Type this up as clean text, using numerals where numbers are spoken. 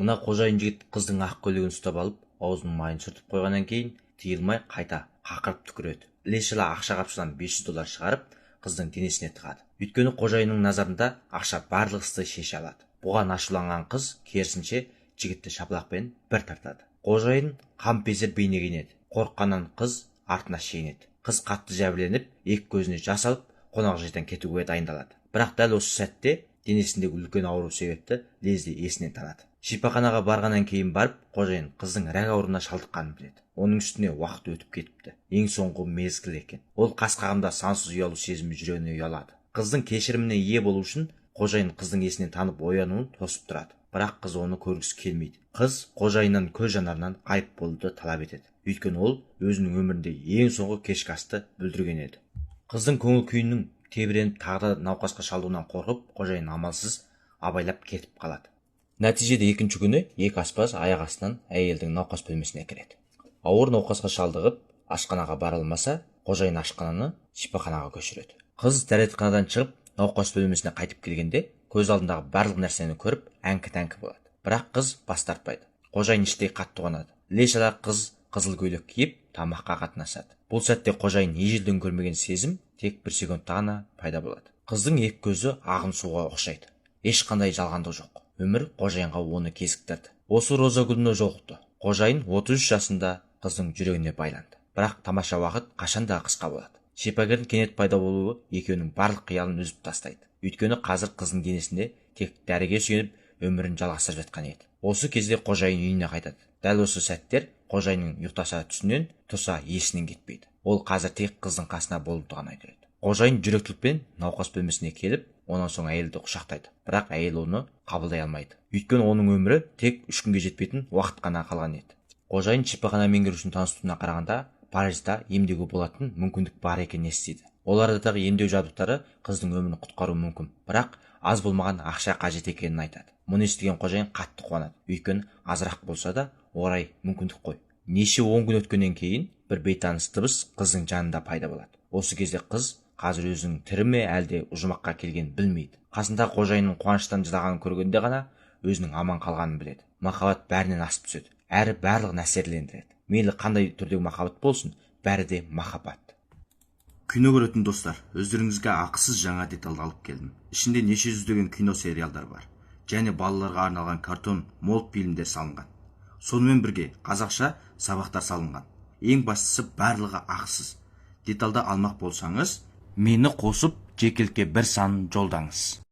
Мына қожайын жігіт қыздың ақ көйлегін ұстап алып, аузының майын сүртіп қойғаннан кейін тиылмай қайта қақырып түкіреді. Іле-шала ақша қапшыдан $500 шығарып, қыздың денесіне тығады. Өйткені қожайынның назарында ақша барлық істі шеше алады. Бұған ашуланған қыз керісінше жігітті шапалақпен бір тартады. Қожайын қампезер бейнеленеді. Қорыққаннан қыз артына шегінеді. Қыз қатты жәбірленіп, екі көзіне жас алып, қонақжайдан кетуге дайындалады. Бірақ дәл осы сәтте денесіндегі үлкен ауру себепті лезде есінен танады. Шипаханаға барғаннан кейін барып, қожайын қыздың рак ауруына шалдыққанын біледі. Оның үстіне уақыт өтіп кетіпті. Ең соңғы мезгіл екен. Ол қас қағымда сансыз ұялу сезімі жүрегіне ұялады. Қыздың кешіріміне ие болу үшін қожайын қыздың есінен танып оянуын тосып тұрады. Бірақ қыз оны көргісі келмейді. Қыз қожайыннан көз жанарынан ғайып болуды талап етеді. Өйткені ол өзінің өмірінде ең соңғы кешкі асты бүлдірген еді. Қыздың көңіл күйінің тебіреніп тағы да науқасқа шалдығуынан қорқып, қожайын амалсыз абайлап кетіп қалады. Нәтижеде екінші күні екі аспаз аяқ астынан әйелдің науқас бөлмесіне кіреді. Ауыр науқасқа шалдығып, ашханаға бара алмаса, қожайын ашхананы шипаханаға көшіреді. Қыз дәретханадан шығып, науқас бөлмесіне қайтып келгенде, көз алдындағы барлық нәрсені көріп, әңкі-тәңкі болады. Бірақ қыз бас тартпайды. Қожайын іштей қатты қуанады. Іле-шала қыз қызыл көйлек киіп, тамаққа қатынасады. Бұл сәтте қожайын ежелден көрмеген сезім тек бір секундта ғана пайда болады. Қыздың екі көзі ағын суға ұқсайды. Ешқандай жалғандық жоқ. Өмір қожайынға оны кезіктірді. Осы роза гүліне жолықты. Қожайын 33 жасында қыздың жүрегіне байланды. Бірақ тамаша уақыт қашанда қысқа болады. Шипагердің кенет пайда болуы екеуінің барлық қиялын үзіп тастайды. Өйткені қазір қыздың денесінде тек дәріге сүйеніп өмірін жалғастырып жатқан еді. Осы кезде қожайын үйіне қайтады. Дәл осы сәттер қожайынның ұйықтаса түсінен тұрса есінен кетпейді. Ол қазір тек қыздың қасына болуды ғана айтады. Қожайын жүректілікпен науқас бөлмесіне келіп, онан соң әйелді құшақтайды. Бірақ әйел оны қабылдай алмайды. Өйткені оның өмірі тек 3 күнге жетпейтін уақыт қана қалған еді. Қожайын шипахана меңгерушінің таныстығына қарағанда, Парижда емдеуге болатын мүмкіндік бар екенін естиді. Олардағы емдеу жабдықтары қыздың өмірін құтқаруы мүмкін, бірақ аз болмаған ақша қажет екенін айтады. Мұны естіген қожайын қатты қуанады. Өйткені азырақ болса да, орай мүмкіндік қой. Неше 10 күн өткеннен кейін бір бейтаныс дыбыс қыздың жанында пайда болады. Осы кезде қыз қазір өзінің тірі ме әлде ұжымаққа келгенін білмейді. Қасында қожайынның қуаныштан жылағанын көргенде ғана өзінің аман қалғанын біледі. Махаббат бәрінен асып түседі, әрі барлығын әсерлендіреді. Мейлі қандай түрдегі махаббат болсын, бәрі де махаббат. Кино көретін достар, өздеріңізге ақысыз жаңа деталды алып келдім. Ішінде неше жүздеген кино сериалдар бар. Және балаларға арналған картон, мультфильмдер салынған. Сонымен бірге қазақша сабақтар салынған. Ең бастысы барлығы ақысыз. Деталды алмақ болсаңыз, мені қосып жекелікке бір санын жолдаңыз.